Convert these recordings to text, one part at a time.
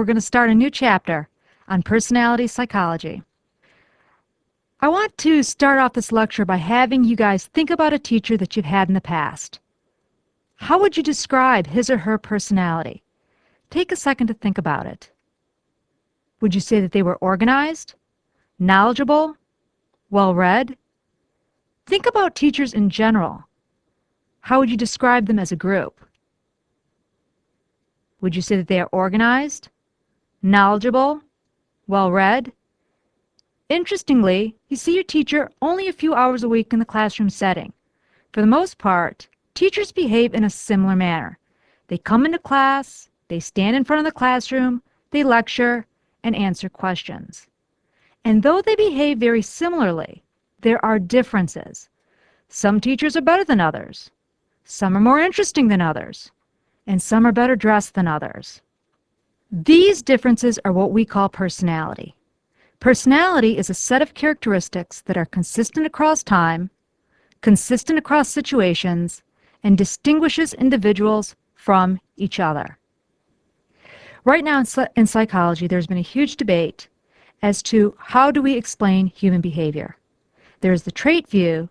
we're going to start a new chapter on personality psychology. I want to start off this lecture by having you guys think about a teacher that you've had in the past. How would you describe his or her personality? Take a second to think about it. Would you say that they were organized, knowledgeable, well-read? Think about teachers in general. How would you describe them as a group? Would you say that they are organized, knowledgeable, well-read? Interestingly, you see your teacher only a few hours a week in the classroom setting. For the most part, teachers behave in a similar manner. They come into class, they stand in front of the classroom, they lecture, and answer questions. And though they behave very similarly, there are differences. Some teachers are better than others. Some are more interesting than others. And some are better dressed than others. These differences are what we call personality. Personality is a set of characteristics that are consistent across time, consistent across situations, and distinguishes individuals from each other. Right now in psychology, there's been a huge debate as to how do we explain human behavior. There's the trait view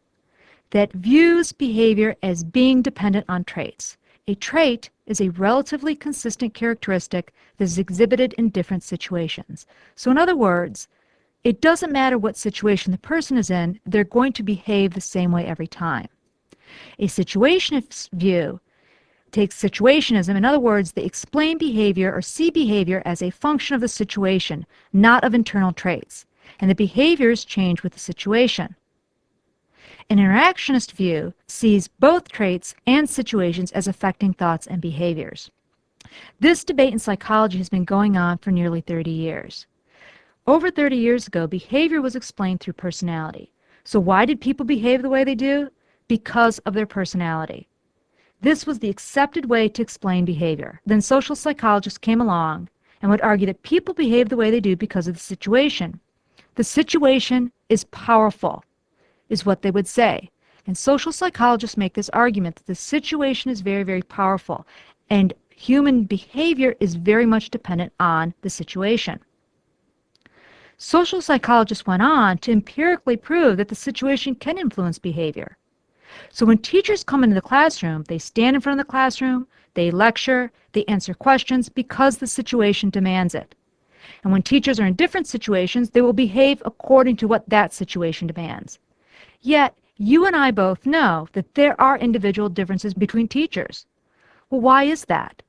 that views behavior as being dependent on traits. A trait is a relatively consistent characteristic that is exhibited in different situations. So in other words, it doesn't matter what situation the person is in, they're going to behave the same way every time. A situationist view takes situationism. In other words, they explain behavior or see behavior as a function of the situation, not of internal traits. And the behaviors change with the situation. An interactionist view sees both traits and situations as affecting thoughts and behaviors. This debate in psychology has been going on for nearly 30 years. Over 30 years ago, behavior was explained through personality. So why did people behave the way they do? Because of their personality. This was the accepted way to explain behavior. Then social psychologists came along and would argue that people behave the way they do because of the situation. The situation is powerful, is what they would say. And social psychologists make this argument that the situation is very, very powerful, and human behavior is very much dependent on the situation. Social psychologists went on to empirically prove that the situation can influence behavior. So when teachers come into the classroom, they stand in front of the classroom, they lecture, they answer questions because the situation demands it. And when teachers are in different situations, they will behave according to what that situation demands. Yet, you and I both know that there are individual differences between teachers. Well, why is that?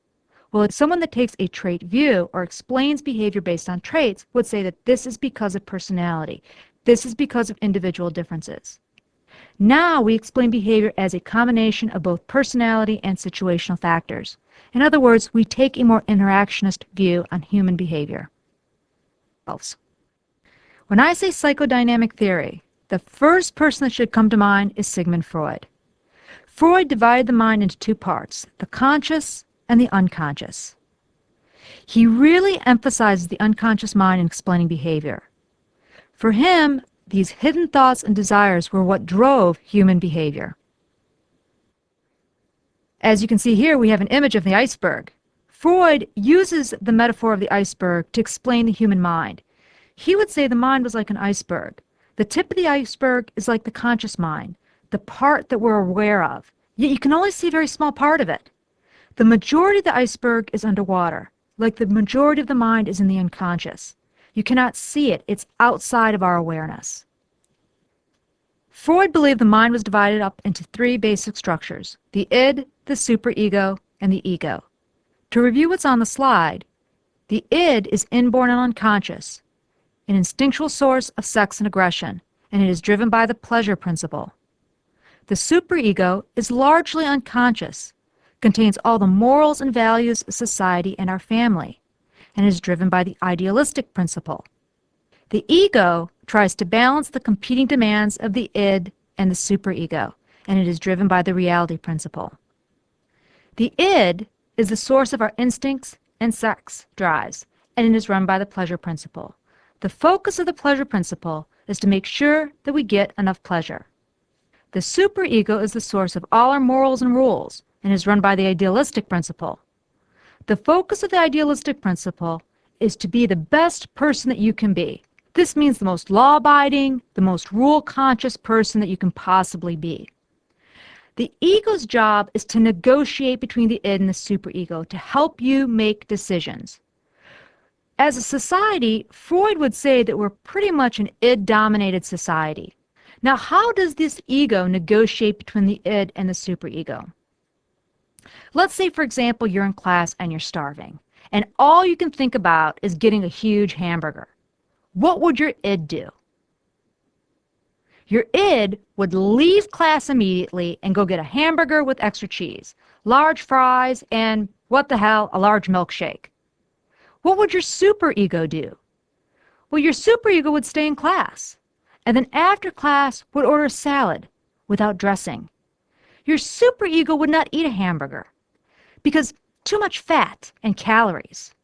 Well, someone that takes a trait view or explains behavior based on traits would say that this is because of personality. This is because of individual differences. Now we explain behavior as a combination of both personality and situational factors. In other words, we take a more interactionist view on human behavior. When I say psychodynamic theory, the first person that should come to mind is Sigmund Freud. Freud divided the mind into two parts, the conscious and the unconscious. He really emphasizes the unconscious mind in explaining behavior. For him, these hidden thoughts and desires were what drove human behavior. As you can see here, we have an image of the iceberg. Freud uses the metaphor of the iceberg to explain the human mind. He would say the mind was like an iceberg. The tip of the iceberg is like the conscious mind, the part that we're aware of. Yet you can only see a very small part of it. The majority of the iceberg is underwater, like the majority of the mind is in the unconscious. You cannot see it. It's outside of our awareness. Freud believed the mind was divided up into three basic structures, the id, the superego, and the ego. To review what's on the slide, the id is inborn and unconscious, an instinctual source of sex and aggression, and it is driven by the pleasure principle. The superego is largely unconscious, contains all the morals and values of society and our family, and is driven by the idealistic principle. The ego tries to balance the competing demands of the id and the superego, and it is driven by the reality principle. The id is the source of our instincts and sex drives, and it is run by the pleasure principle. The focus of the pleasure principle is to make sure that we get enough pleasure. The superego is the source of all our morals and rules and is run by the idealistic principle. The focus of the idealistic principle is to be the best person that you can be. This means the most law-abiding, the most rule-conscious person that you can possibly be. The ego's job is to negotiate between the id and the superego to help you make decisions. As a society, Freud would say that we're pretty much an id-dominated society. Now, how does this ego negotiate between the id and the superego? Let's say, for example, you're in class and you're starving, and all you can think about is getting a huge hamburger. What would your id do? Your id would leave class immediately and go get a hamburger with extra cheese, large fries, and, what the hell, a large milkshake. What would your superego do? Well, your superego would stay in class, and then after class would order a salad without dressing. Your superego would not eat a hamburger because too much fat and calories.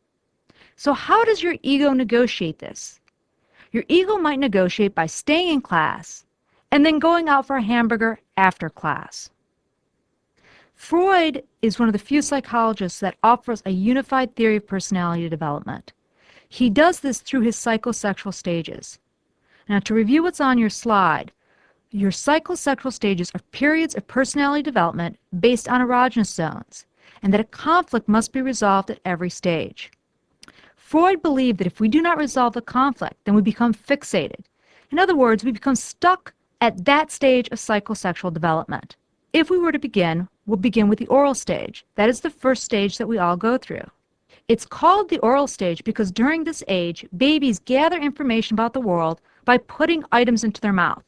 So how does your ego negotiate this? Your ego might negotiate by staying in class and then going out for a hamburger after class. Freud is one of the few psychologists that offers a unified theory of personality development. He does this through his psychosexual stages. Now, to review what's on your slide, your psychosexual stages are periods of personality development based on erogenous zones, and that a conflict must be resolved at every stage. Freud believed that if we do not resolve the conflict, then we become fixated. In other words, we become stuck at that stage of psychosexual development. If we were to begin, we'll begin with the oral stage. That is the first stage that we all go through. It's called the oral stage because during this age, babies gather information about the world by putting items into their mouth.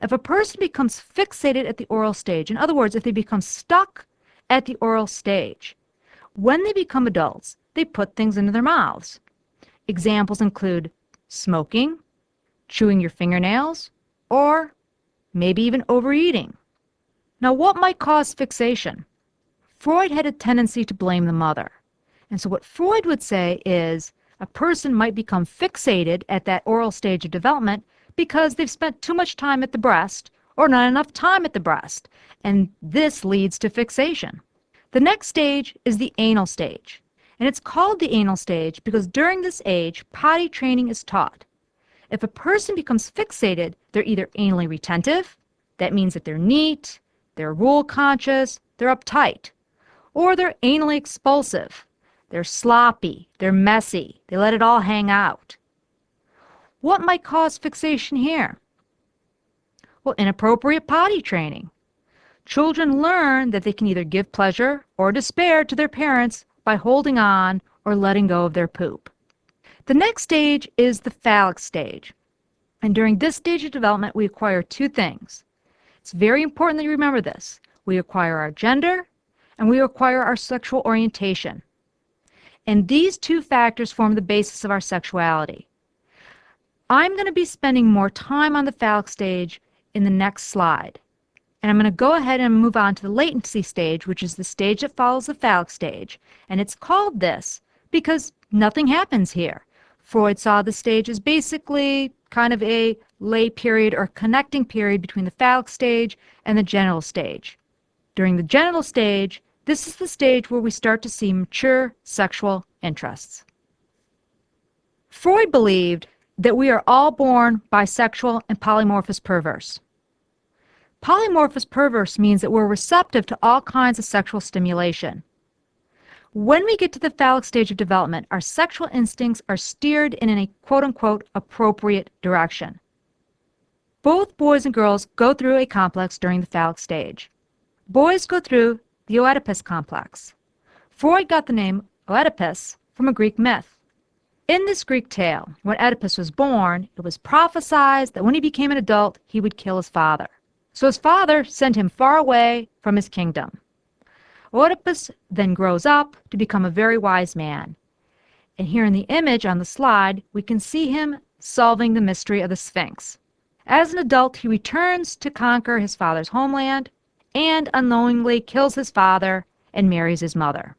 If a person becomes fixated at the oral stage, in other words, if they become stuck at the oral stage, when they become adults, they put things into their mouths. Examples include smoking, chewing your fingernails, or maybe even overeating. Now, what might cause fixation? Freud had a tendency to blame the mother. And so what Freud would say is a person might become fixated at that oral stage of development because they've spent too much time at the breast or not enough time at the breast, and this leads to fixation. The next stage is the anal stage, and it's called the anal stage because during this age, potty training is taught. If a person becomes fixated, they're either anally retentive, that means that they're neat, they're rule conscious, they're uptight, or they're anally expulsive. They're sloppy, they're messy, they let it all hang out. What might cause fixation here? Well, inappropriate potty training. Children learn that they can either give pleasure or despair to their parents by holding on or letting go of their poop. The next stage is the phallic stage. And during this stage of development, we acquire two things. It's very important that you remember this. We acquire our gender and we acquire our sexual orientation. And these two factors form the basis of our sexuality. I'm going to be spending more time on the phallic stage in the next slide. And I'm going to go ahead and move on to the latency stage, which is the stage that follows the phallic stage. And it's called this because nothing happens here. Freud saw the stage as basically kind of a lay period or connecting period between the phallic stage and the genital stage. During the genital stage, this is the stage where we start to see mature sexual interests. Freud believed that we are all born bisexual and polymorphous perverse. Polymorphous perverse means that we're receptive to all kinds of sexual stimulation. When we get to the phallic stage of development, our sexual instincts are steered in a quote-unquote appropriate direction. Both boys and girls go through a complex during the phallic stage. Boys go through the Oedipus complex. Freud got the name Oedipus from a Greek myth. In this Greek tale, when Oedipus was born, it was prophesied that when he became an adult, he would kill his father. So his father sent him far away from his kingdom. Oedipus then grows up to become a very wise man. And here in the image on the slide, we can see him solving the mystery of the Sphinx. As an adult, he returns to conquer his father's homeland and unknowingly kills his father and marries his mother.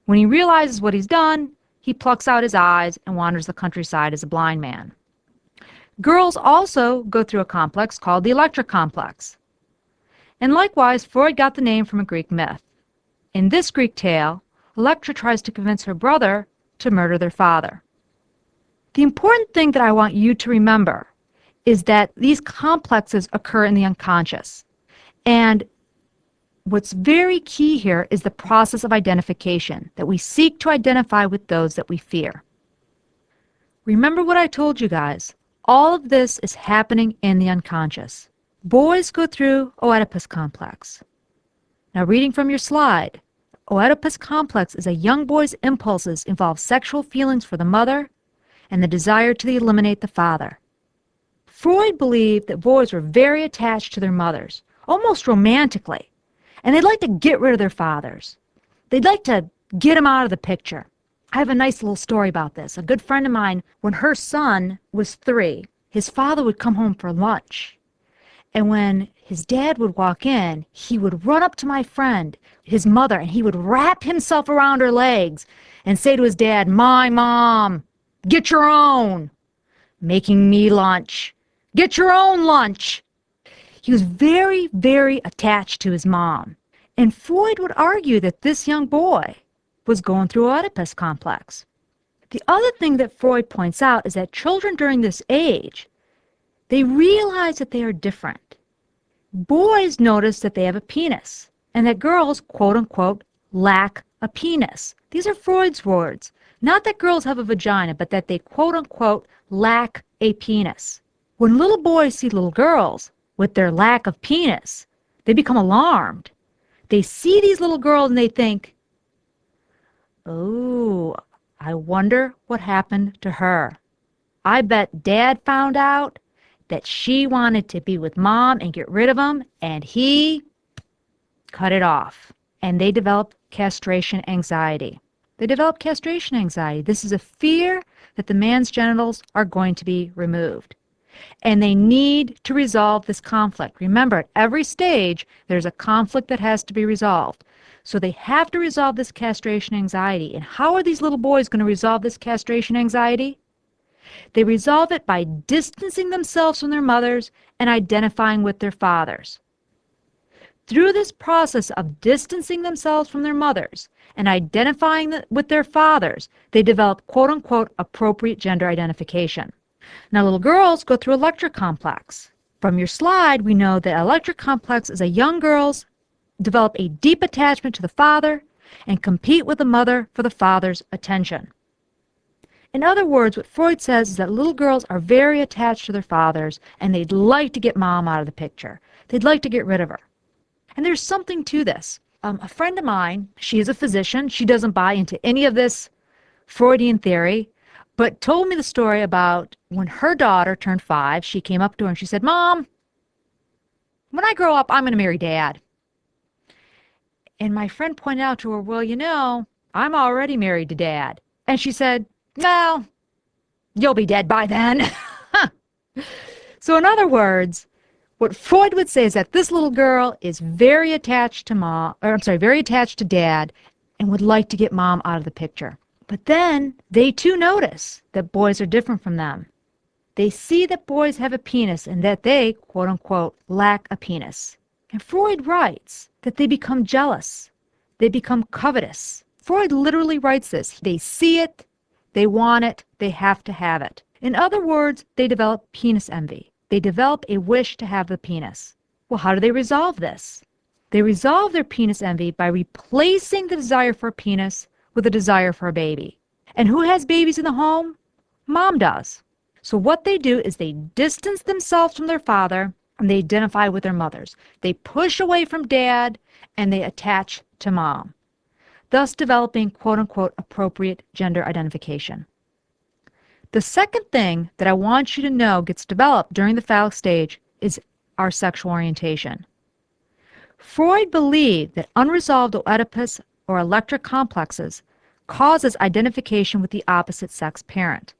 When he realizes what he's done, he plucks out his eyes and wanders the countryside as a blind man. Girls also go through a complex called the Electra complex. And likewise, Freud got the name from a Greek myth. In this Greek tale, Electra tries to convince her brother to murder their father. The important thing that I want you to remember is that these complexes occur in the unconscious. And what's very key here is the process of identification, that we seek to identify with those that we fear. Remember what I told you guys. All of this is happening in the unconscious. Boys go through Oedipus complex. Now, reading from your slide, Oedipus complex is a young boy's impulses involve sexual feelings for the mother and the desire to eliminate the father. Freud believed that boys were very attached to their mothers, almost romantically, and they'd like to get rid of their fathers. They'd like to get them out of the picture. I have a nice little story about this. A good friend of mine, when her son was 3, his father would come home for lunch. And when his dad would walk in, he would run up to my friend, his mother, and he would wrap himself around her legs and say to his dad, "My mom, get your own. Making me lunch. Get your own lunch." He was very, very attached to his mom. And Freud would argue that this young boy was going through Oedipus complex. The other thing that Freud points out is that children during this age, they realize that they are different. Boys notice that they have a penis, and that girls, quote unquote, lack a penis. These are Freud's words. Not that girls have a vagina, but that they, quote unquote, lack a penis. When little boys see little girls with their lack of penis, they become alarmed. They see these little girls and they think, "Oh, I wonder what happened to her. I bet Dad found out that she wanted to be with Mom and get rid of him, and he cut it off." And they develop castration anxiety. They develop castration anxiety. This is a fear that the man's genitals are going to be removed. And they need to resolve this conflict. Remember, at every stage, there's a conflict that has to be resolved. So they have to resolve this castration anxiety. And how are these little boys going to resolve this castration anxiety? They resolve it by distancing themselves from their mothers and identifying with their fathers. Through this process of distancing themselves from their mothers and identifying with their fathers, they develop quote-unquote appropriate gender identification. Now, little girls go through electric complex. From your slide, we know that electric complex is a young girls develop a deep attachment to the father and compete with the mother for the father's attention. In other words, what Freud says is that little girls are very attached to their fathers and they'd like to get Mom out of the picture. They'd like to get rid of her. And there's something to this. A friend of mine, she is a physician. She doesn't buy into any of this Freudian theory, but told me the story about when her daughter turned 5, she came up to her and she said, "Mom, when I grow up, I'm going to marry Dad." And my friend pointed out to her, "Well, you know, I'm already married to Dad." And she said, "No, you'll be dead by then." So in other words, what Freud would say is that this little girl is very attached to very attached to Dad and would like to get Mom out of the picture. But then they too notice that boys are different from them. They see that boys have a penis and that they, quote unquote, lack a penis. And Freud writes that they become jealous. They become covetous. Freud literally writes this. They see it, they want it, they have to have it. In other words, they develop penis envy. They develop a wish to have the penis. Well, how do they resolve this? They resolve their penis envy by replacing the desire for a penis with a desire for a baby. And who has babies in the home? Mom does. So what they do is they distance themselves from their father and they identify with their mothers. They push away from Dad and they attach to Mom, thus developing quote-unquote appropriate gender identification. The second thing that I want you to know gets developed during the phallic stage is our sexual orientation. Freud believed that unresolved Oedipus or electric complexes causes identification with the opposite sex parent.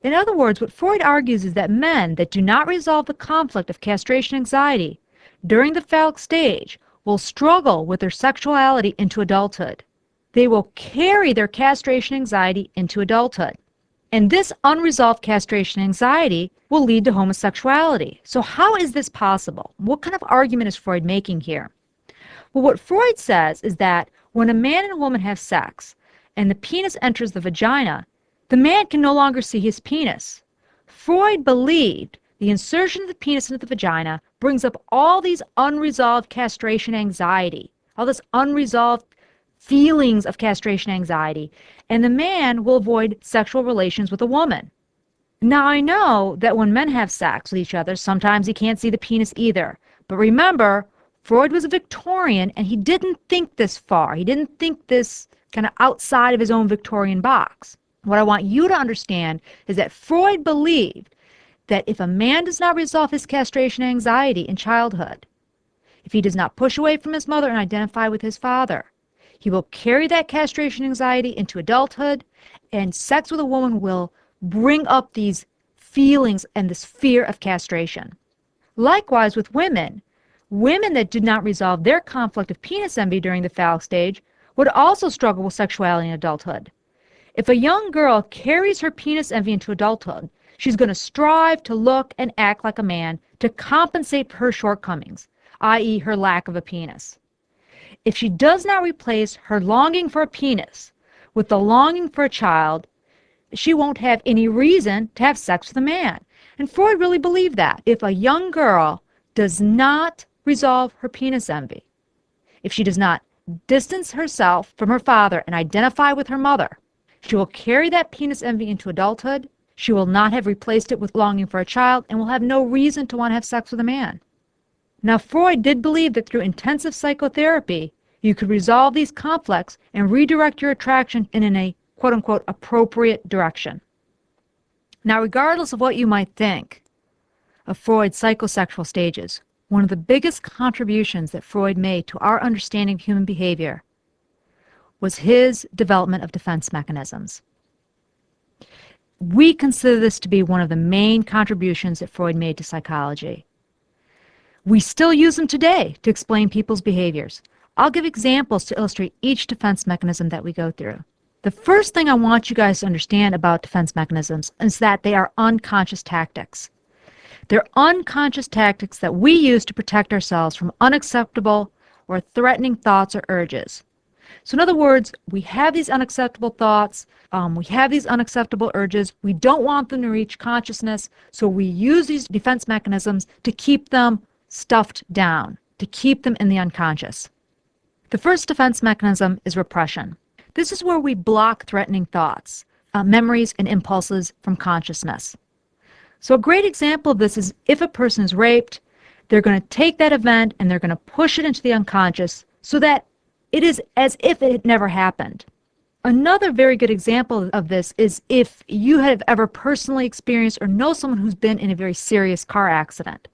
In other words, what Freud argues is that men that do not resolve the conflict of castration anxiety during the phallic stage will struggle with their sexuality into adulthood. They will carry their castration anxiety into adulthood. And this unresolved castration anxiety will lead to homosexuality. So how is this possible? What kind of argument is Freud making here? Well, what Freud says is that when a man and a woman have sex, and the penis enters the vagina, the man can no longer see his penis. Freud believed the insertion of the penis into the vagina brings up all these unresolved castration anxiety, all this unresolved feelings of castration anxiety, and the man will avoid sexual relations with a woman. Now, I know that when men have sex with each other, sometimes he can't see the penis either. But remember, Freud was a Victorian, and he didn't think this far. He didn't think this kind of outside of his own Victorian box. What I want you to understand is that Freud believed that if a man does not resolve his castration anxiety in childhood, if he does not push away from his mother and identify with his father, he will carry that castration anxiety into adulthood, and sex with a woman will bring up these feelings and this fear of castration. Likewise with women, women that did not resolve their conflict of penis envy during the phallic stage would also struggle with sexuality in adulthood. If a young girl carries her penis envy into adulthood, she's going to strive to look and act like a man to compensate for her shortcomings, i.e. her lack of a penis. If she does not replace her longing for a penis with the longing for a child, she won't have any reason to have sex with a man. And Freud really believed that. If a young girl does not resolve her penis envy, if she does not distance herself from her father and identify with her mother, she will carry that penis envy into adulthood. She will not have replaced it with longing for a child and will have no reason to want to have sex with a man. Now, Freud did believe that through intensive psychotherapy, you could resolve these conflicts and redirect your attraction in a quote-unquote appropriate direction. Now, regardless of what you might think of Freud's psychosexual stages, one of the biggest contributions that Freud made to our understanding of human behavior was his development of defense mechanisms. We consider this to be one of the main contributions that Freud made to psychology. We still use them today to explain people's behaviors. I'll give examples to illustrate each defense mechanism that we go through. The first thing I want you guys to understand about defense mechanisms is that they are unconscious tactics. They're unconscious tactics that we use to protect ourselves from unacceptable or threatening thoughts or urges. So in other words, we have these unacceptable thoughts, we have these unacceptable urges, we don't want them to reach consciousness, so we use these defense mechanisms to keep them stuffed down, to keep them in the unconscious. The first defense mechanism is repression. This is where we block threatening thoughts, memories, and impulses from consciousness. So a great example of this is if a person is raped, they're going to take that event and they're going to push it into the unconscious so that it is as if it had never happened. Another very good example of this is if you have ever personally experienced or know someone who's been in a very serious car accident.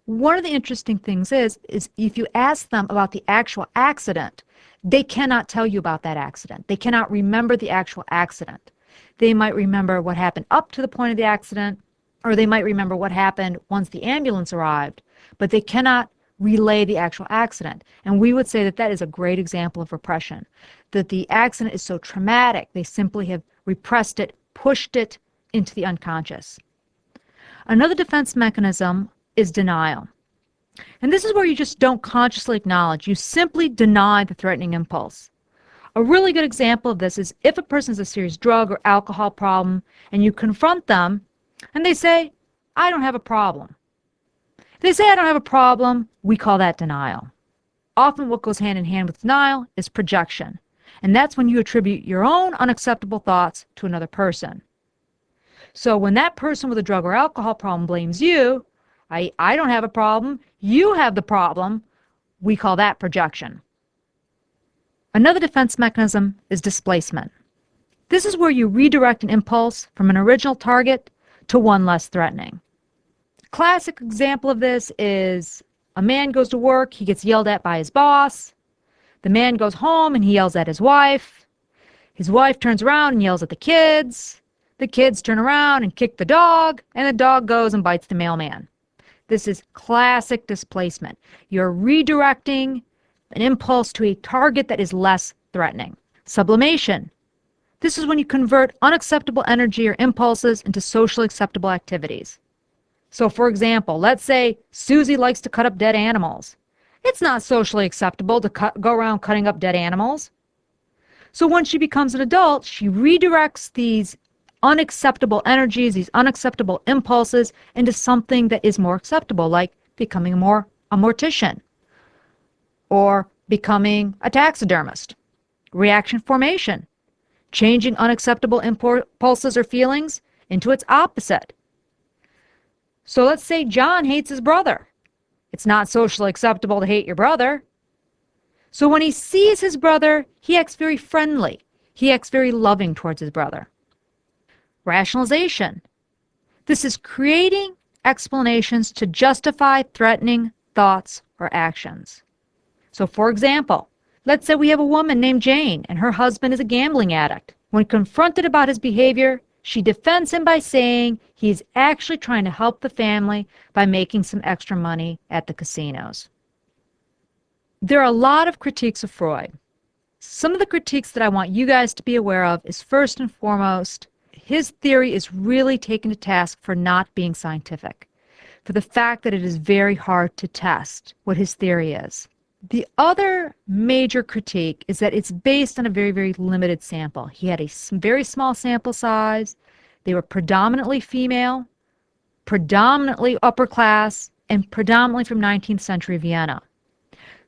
One of the interesting things is if you ask them about the actual accident, they cannot tell you about that accident. They cannot remember the actual accident. They might remember what happened up to the point of the accident, or they might remember what happened once the ambulance arrived, but they cannot relay the actual accident. And we would say that that is a great example of repression, that the accident is so traumatic, they simply have repressed it, pushed it into the unconscious. Another defense mechanism is denial. And this is where you just don't consciously acknowledge. You simply deny the threatening impulse. A really good example of this is if a person has a serious drug or alcohol problem and you confront them and they say, I don't have a problem. If they say I don't have a problem, we call that denial. Often what goes hand in hand with denial is projection. And that's when you attribute your own unacceptable thoughts to another person. So when that person with a drug or alcohol problem blames you, I don't have a problem, you have the problem, we call that projection. Another defense mechanism is displacement. This is where you redirect an impulse from an original target to one less threatening. A classic example of this is a man goes to work, he gets yelled at by his boss. The man goes home and he yells at his wife. His wife turns around and yells at the kids. The kids turn around and kick the dog, and the dog goes and bites the mailman. This is classic displacement. You're redirecting an impulse to a target that is less threatening. Sublimation. This is when you convert unacceptable energy or impulses into socially acceptable activities. So for example, let's say Susie likes to cut up dead animals. It's not socially acceptable to go around cutting up dead animals. So when she becomes an adult, she redirects these unacceptable energies, these unacceptable impulses into something that is more acceptable, like becoming a mortician or becoming a taxidermist. Reaction formation, changing unacceptable impulses or feelings into its opposite. So let's say John hates his brother. It's not socially acceptable to hate your brother. So when he sees his brother, he acts very friendly. He acts very loving towards his brother. Rationalization. This is creating explanations to justify threatening thoughts or actions. So for example, let's say we have a woman named Jane and her husband is a gambling addict. When confronted about his behavior, she defends him by saying he's actually trying to help the family by making some extra money at the casinos. There are a lot of critiques of Freud. Some of the critiques that I want you guys to be aware of is, first and foremost, his theory is really taken to task for not being scientific, for the fact that it is very hard to test what his theory is. The other major critique is that it's based on a very, very limited sample. He had a very small sample size. They were predominantly female, predominantly upper class, and predominantly from 19th century Vienna.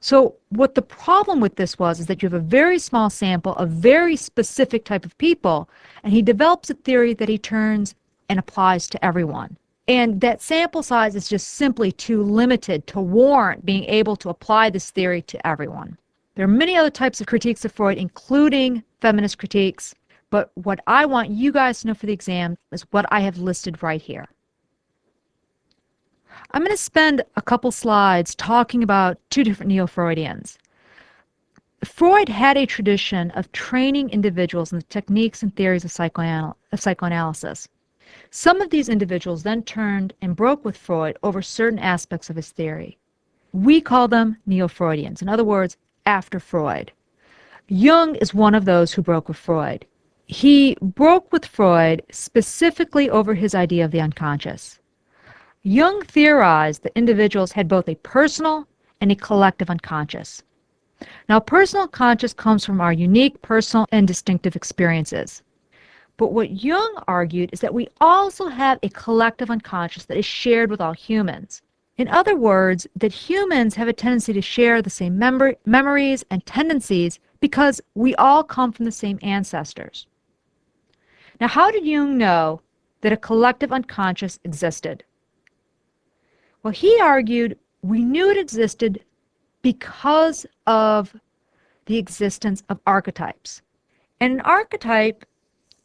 So what the problem with this was is that you have a very small sample of very specific type of people, and he develops a theory that he turns and applies to everyone. And that sample size is just simply too limited to warrant being able to apply this theory to everyone. There are many other types of critiques of Freud, including feminist critiques, but what I want you guys to know for the exam is what I have listed right here. I'm going to spend a couple slides talking about two different Neo-Freudians. Freud had a tradition of training individuals in the techniques and theories of psychoanalysis. Some of these individuals then turned and broke with Freud over certain aspects of his theory. We call them Neo-Freudians, in other words, after Freud. Jung is one of those who broke with Freud. He broke with Freud specifically over his idea of the unconscious. Jung theorized that individuals had both a personal and a collective unconscious. Now, personal unconscious comes from our unique personal and distinctive experiences. But what Jung argued is that we also have a collective unconscious that is shared with all humans. In other words, that humans have a tendency to share the same memories and tendencies because we all come from the same ancestors. Now, how did Jung know that a collective unconscious existed? Well, he argued we knew it existed because of the existence of archetypes. And an archetype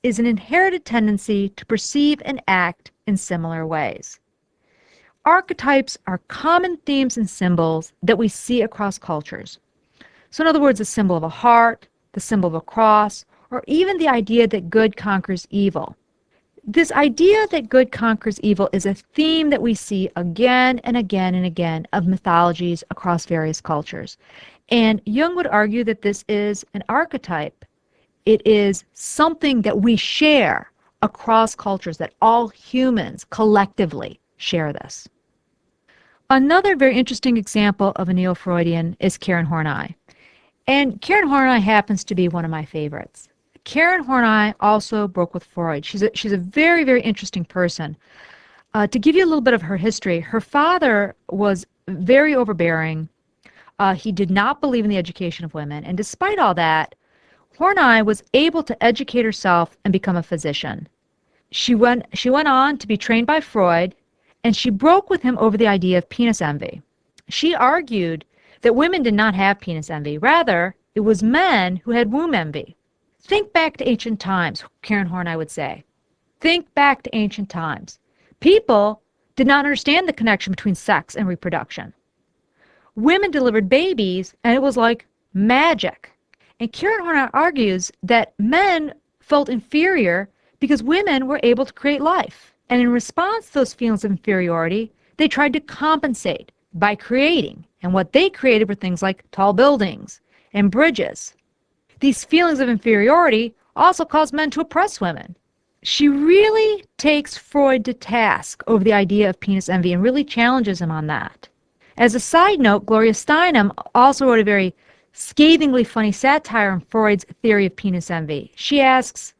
is an inherited tendency to perceive and act in similar ways. Archetypes are common themes and symbols that we see across cultures. So in other words, the symbol of a heart, the symbol of a cross, or even the idea that good conquers evil. This idea that good conquers evil is a theme that we see again and again and again of mythologies across various cultures. And Jung would argue that this is an archetype. It is something that we share across cultures, that all humans collectively share this. Another very interesting example of a Neo-Freudian is Karen Horney. And Karen Horney happens to be one of my favorites. Karen Horney also broke with Freud. She's a very, very interesting person. To give you a little bit of her history, her father was very overbearing. He did not believe in the education of women. And despite all that, Horney was able to educate herself and become a physician. She went on to be trained by Freud, and she broke with him over the idea of penis envy. She argued that women did not have penis envy. Rather, it was men who had womb envy. Think back to ancient times, Karen Horney would say. Think back to ancient times. People did not understand the connection between sex and reproduction. Women delivered babies, and it was like magic. And Karen Horney argues that men felt inferior because women were able to create life. And in response to those feelings of inferiority, they tried to compensate by creating. And what they created were things like tall buildings and bridges. These feelings of inferiority also caused men to oppress women. She really takes Freud to task over the idea of penis envy and really challenges him on that. As a side note, Gloria Steinem also wrote a very scathingly funny satire on Freud's theory of penis envy. She asks,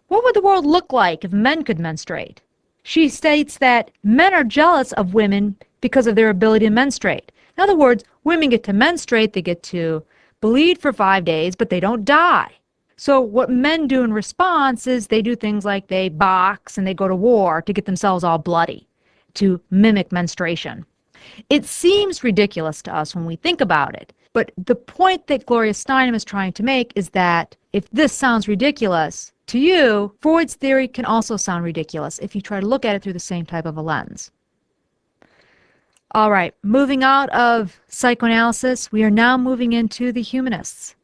what would the world look like if men could menstruate? She states that men are jealous of women because of their ability to menstruate. In other words, women get to menstruate, they get to bleed for 5 days, but they don't die. So what men do in response is they do things like they box and they go to war to get themselves all bloody, to mimic menstruation. It seems ridiculous to us when we think about it, but the point that Gloria Steinem is trying to make is that if this sounds ridiculous to you, Freud's theory can also sound ridiculous if you try to look at it through the same type of a lens. All right, moving out of psychoanalysis, we are now moving into the humanists.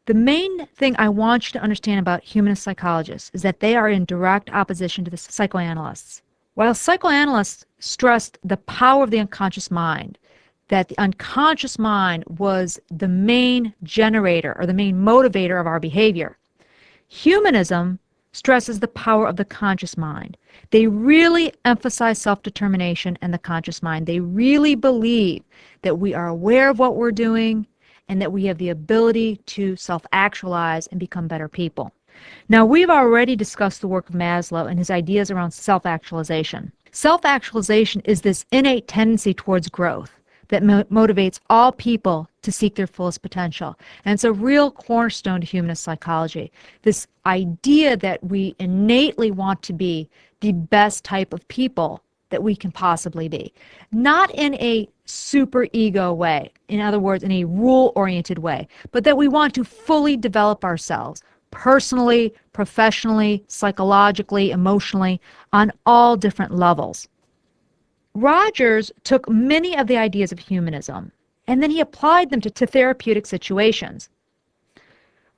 The main thing I want you to understand about humanist psychologists is that they are in direct opposition to the psychoanalysts. While psychoanalysts stressed the power of the unconscious mind, that the unconscious mind was the main generator or the main motivator of our behavior, humanism stresses the power of the conscious mind. They really emphasize self-determination and the conscious mind. They really believe that we are aware of what we're doing and that we have the ability to self-actualize and become better people. Now, we've already discussed the work of Maslow and his ideas around self-actualization. Self-actualization is this innate tendency towards growth that motivates all people to seek their fullest potential. And it's a real cornerstone to humanist psychology. This idea that we innately want to be the best type of people that we can possibly be. Not in a super ego way, in other words, in a rule-oriented way, but that we want to fully develop ourselves personally, professionally, psychologically, emotionally, on all different levels. Rogers took many of the ideas of humanism and then he applied them to therapeutic situations.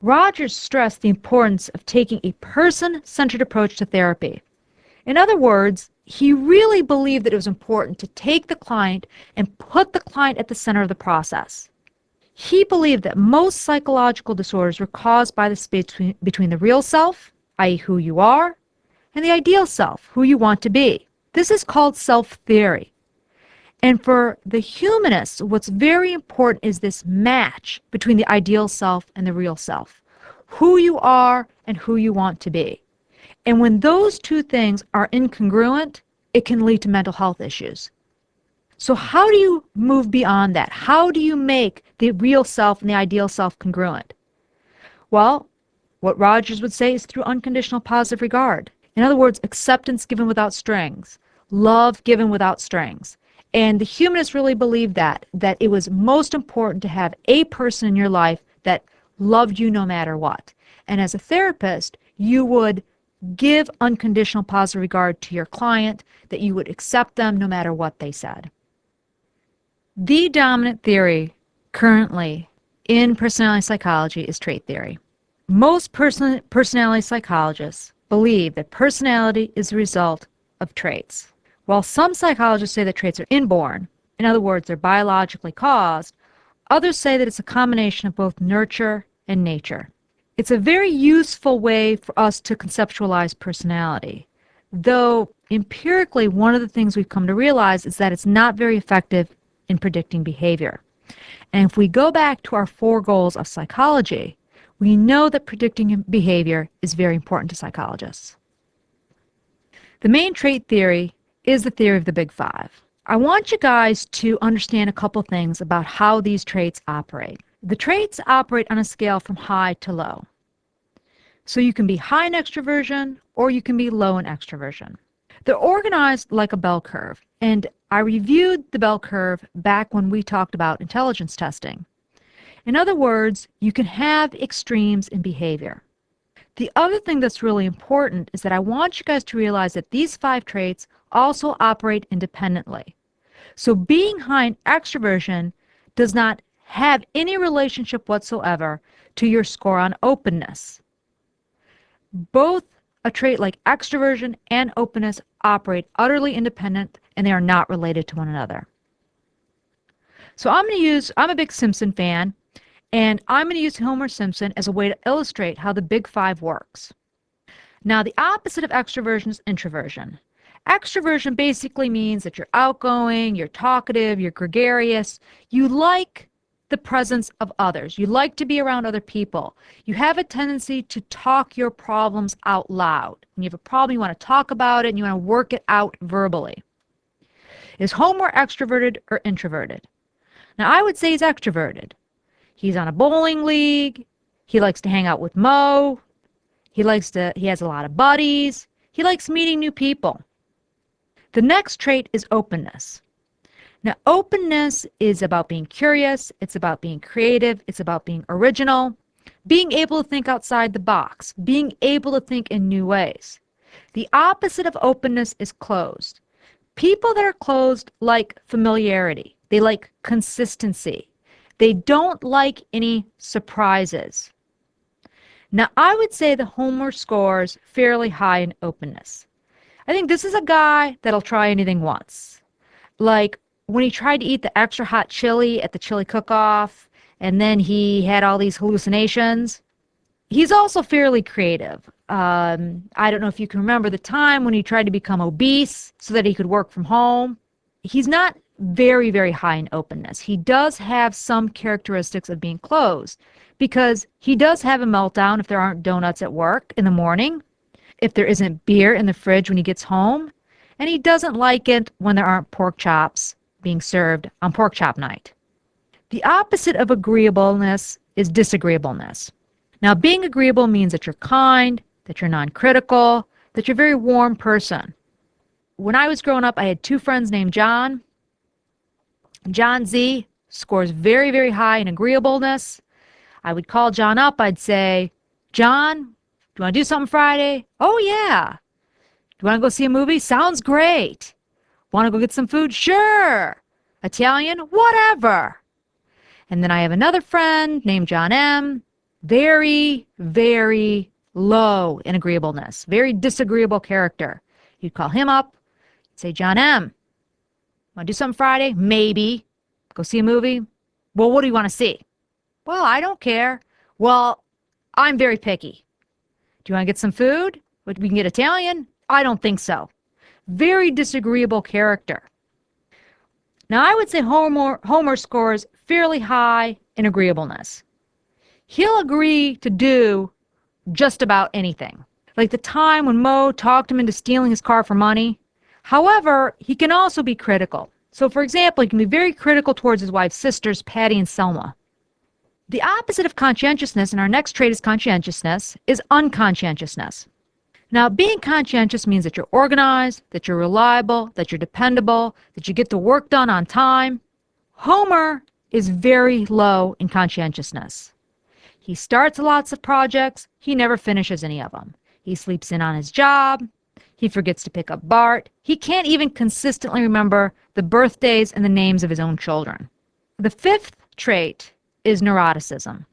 Rogers stressed the importance of taking a person-centered approach to therapy. In other words, he really believed that it was important to take the client and put the client at the center of the process. He believed that most psychological disorders were caused by the space between the real self, i.e. who you are, and the ideal self, who you want to be. This is called self-theory. And for the humanists, what's very important is this match between the ideal self and the real self, who you are and who you want to be. And when those two things are incongruent, it can lead to mental health issues. So how do you move beyond that? How do you make the real self and the ideal self congruent? Well, what Rogers would say is through unconditional positive regard. In other words, acceptance given without strings, love given without strings. And the humanists really believed that it was most important to have a person in your life that loved you no matter what. And as a therapist, you would give unconditional positive regard to your client, that you would accept them no matter what they said. The dominant theory currently in personality psychology is trait theory. Most personality psychologists believe that personality is the result of traits. While some psychologists say that traits are inborn, in other words, they're biologically caused, others say that it's a combination of both nurture and nature. It's a very useful way for us to conceptualize personality, though empirically one of the things we've come to realize is that it's not very effective in predicting behavior. And if we go back to our 4 goals of psychology, we know that predicting behavior is very important to psychologists. The main trait theory is the theory of the Big Five. I want you guys to understand a couple things about how these traits operate. The traits operate on a scale from high to low. So you can be high in extroversion or you can be low in extroversion. They're organized like a bell curve, and I reviewed the bell curve back when we talked about intelligence testing. In other words, you can have extremes in behavior. The other thing that's really important is that I want you guys to realize that these 5 traits also operate independently. So being high in extroversion does not have any relationship whatsoever to your score on openness. Both a trait like extroversion and openness operate utterly independent, and they are not related to one another. So I'm a big Simpson fan, and I'm going to use Homer Simpson as a way to illustrate how the Big Five works. Now, the opposite of extroversion is introversion. Extroversion basically means that you're outgoing, you're talkative, you're gregarious. You like the presence of others. You like to be around other people. You have a tendency to talk your problems out loud. When you have a problem, you want to talk about it and you want to work it out verbally. Is Homer extroverted or introverted? Now, I would say he's extroverted. He's on a bowling league. He likes to hang out with Mo. He has a lot of buddies. He likes meeting new people. The next trait is openness. Now, openness is about being curious. It's about being creative. It's about being original, being able to think outside the box, being able to think in new ways. The opposite of openness is closed. People that are closed like familiarity. They like consistency. They don't like any surprises. Now, I would say the Homer scores fairly high in openness. I think this is a guy that'll try anything once. Like when he tried to eat the extra hot chili at the chili cook-off, and then he had all these hallucinations. He's also fairly creative. I don't know if you can remember the time when he tried to become obese so that he could work from home. He's not very, very high in openness. He does have some characteristics of being closed because he does have a meltdown if there aren't donuts at work in the morning, if there isn't beer in the fridge when he gets home, and he doesn't like it when there aren't pork chops being served on pork chop night. The opposite of agreeableness is disagreeableness. Now, being agreeable means that you're kind, that you're non-critical, that you're a very warm person. When I was growing up, I had two friends named John. John Z scores very, very high in agreeableness. I would call John up. I'd say, John, do you want to do something Friday? Oh, yeah. Do you want to go see a movie? Sounds great. Want to go get some food? Sure. Italian? Whatever. And then I have another friend named John M. Very, very low in agreeableness. Very disagreeable character. You'd call him up. You'd say, John M., want to do something Friday? Maybe. Go see a movie? Well, what do you want to see? Well, I don't care. Well, I'm very picky. Do you want to get some food? We can get Italian? I don't think so. Very disagreeable character. Now, I would say Homer scores fairly high in agreeableness. He'll agree to do just about anything. Like the time when Mo talked him into stealing his car for money. However, he can also be critical. So, for example, he can be very critical towards his wife's sisters, Patty and Selma. The opposite of conscientiousness, and our next trait is conscientiousness, is unconscientiousness. Now, being conscientious means that you're organized, that you're reliable, that you're dependable, that you get the work done on time. Homer is very low in conscientiousness. He starts lots of projects. He never finishes any of them. He sleeps in on his job. He forgets to pick up Bart. He can't even consistently remember the birthdays and the names of his own children. The fifth trait is neuroticism.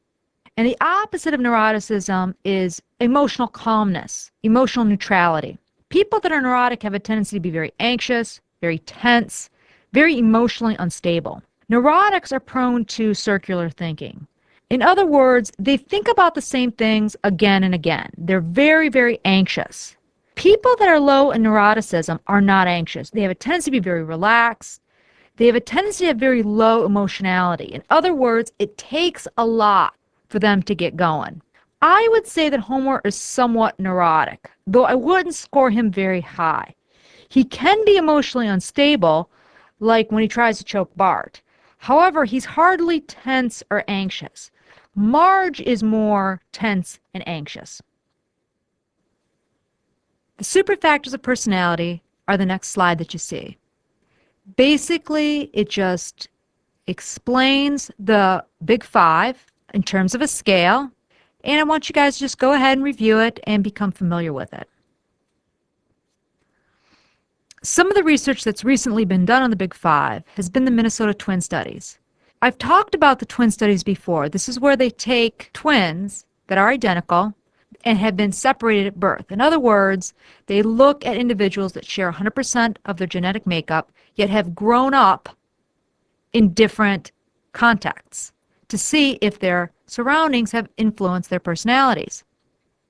And the opposite of neuroticism is emotional calmness, emotional neutrality. People that are neurotic have a tendency to be very anxious, very tense, very emotionally unstable. Neurotics are prone to circular thinking. In other words, they think about the same things again and again. They're very, very anxious. People that are low in neuroticism are not anxious. They have a tendency to be very relaxed. They have a tendency to have very low emotionality. In other words, it takes a lot for them to get going. I would say that Homer is somewhat neurotic, though I wouldn't score him very high. He can be emotionally unstable, like when he tries to choke Bart. However, he's hardly tense or anxious. Marge is more tense and anxious. The super factors of personality are the next slide that you see. Basically, it just explains the big five in terms of a scale, and I want you guys to just go ahead and review it and become familiar with it. Some of the research that's recently been done on the Big Five has been the Minnesota twin studies. I've talked about the twin studies before. This is where they take twins that are identical and have been separated at birth. In other words, they look at individuals that share 100% of their genetic makeup, yet have grown up in different contexts to see if their surroundings have influenced their personalities.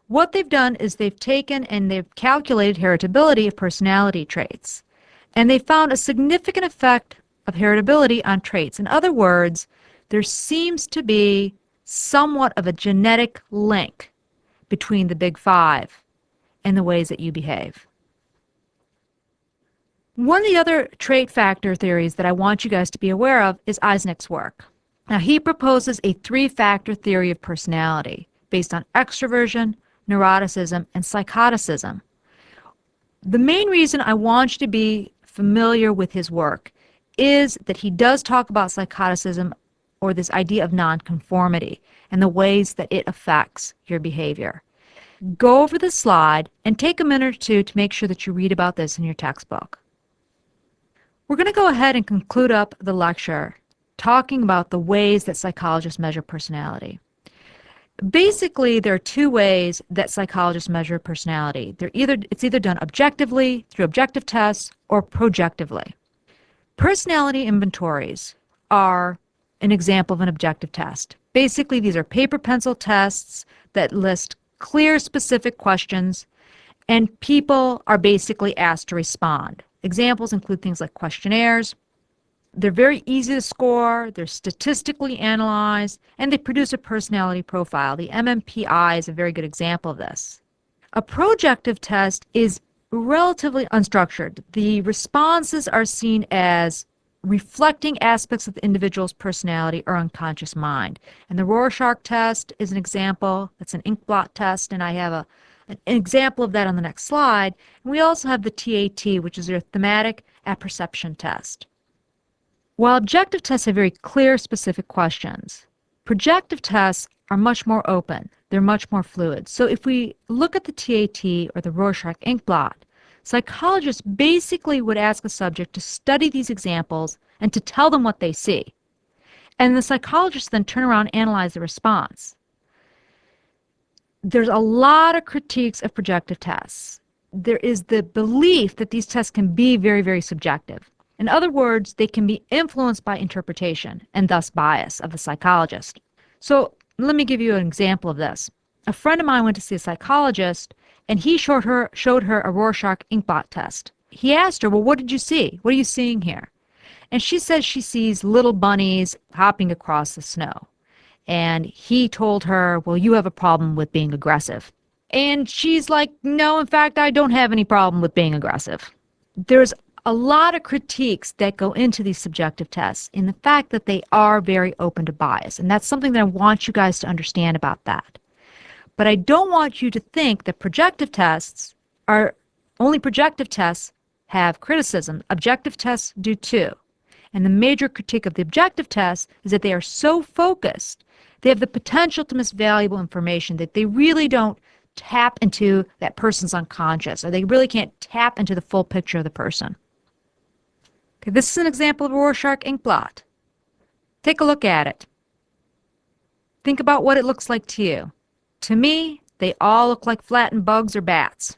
What they've done is they've taken and they've calculated heritability of personality traits. And they found a significant effect of heritability on traits. In other words, there seems to be somewhat of a genetic link between the big five and the ways that you behave. One of the other trait factor theories that I want you guys to be aware of is Eisnick's work. Now, he proposes a three-factor theory of personality based on extroversion, neuroticism, and psychoticism. The main reason I want you to be familiar with his work is that he does talk about psychoticism, or this idea of nonconformity, and the ways that it affects your behavior. Go over the slide and take a minute or two to make sure that you read about this in your textbook. We're going to go ahead and conclude up the lecture talking about the ways that psychologists measure personality. Basically, there are two ways that psychologists measure personality. It's either done objectively through objective tests or projectively. Personality inventories are an example of an objective test. Basically, these are paper pencil tests that list clear, specific questions, and people are basically asked to respond. Examples include things like questionnaires. They're very easy to score, they're statistically analyzed, and they produce a personality profile. The MMPI is a very good example of this. A projective test is relatively unstructured. The responses are seen as reflecting aspects of the individual's personality or unconscious mind. And the Rorschach test is an example. That's an ink blot test, and I have an example of that on the next slide. And we also have the TAT, which is your thematic apperception test. While objective tests have very clear, specific questions, projective tests are much more open. They're much more fluid. So if we look at the TAT or the Rorschach ink blot, psychologists basically would ask a subject to study these examples and to tell them what they see. And the psychologists then turn around and analyze the response. There's a lot of critiques of projective tests. There is the belief that these tests can be very, very subjective. In other words, they can be influenced by interpretation and thus bias of the psychologist. So let me give you an example of this. A friend of mine went to see a psychologist, and he showed her a Rorschach inkblot test. He asked her, well, what did you see? What are you seeing here? And she says she sees little bunnies hopping across the snow. And he told her, well, you have a problem with being aggressive. And she's like, no, in fact, I don't have any problem with being aggressive. There's a lot of critiques that go into these subjective tests in the fact that they are very open to bias. And that's something that I want you guys to understand about that. But I don't want you to think that only projective tests have criticism. Objective tests do too. And the major critique of the objective tests is that they are so focused, they have the potential to miss valuable information, that they really don't tap into that person's unconscious, or they really can't tap into the full picture of the person. Okay, this is an example of a Rorschach ink blot. Take a look at it. Think about what it looks like to you. To me, they all look like flattened bugs or bats.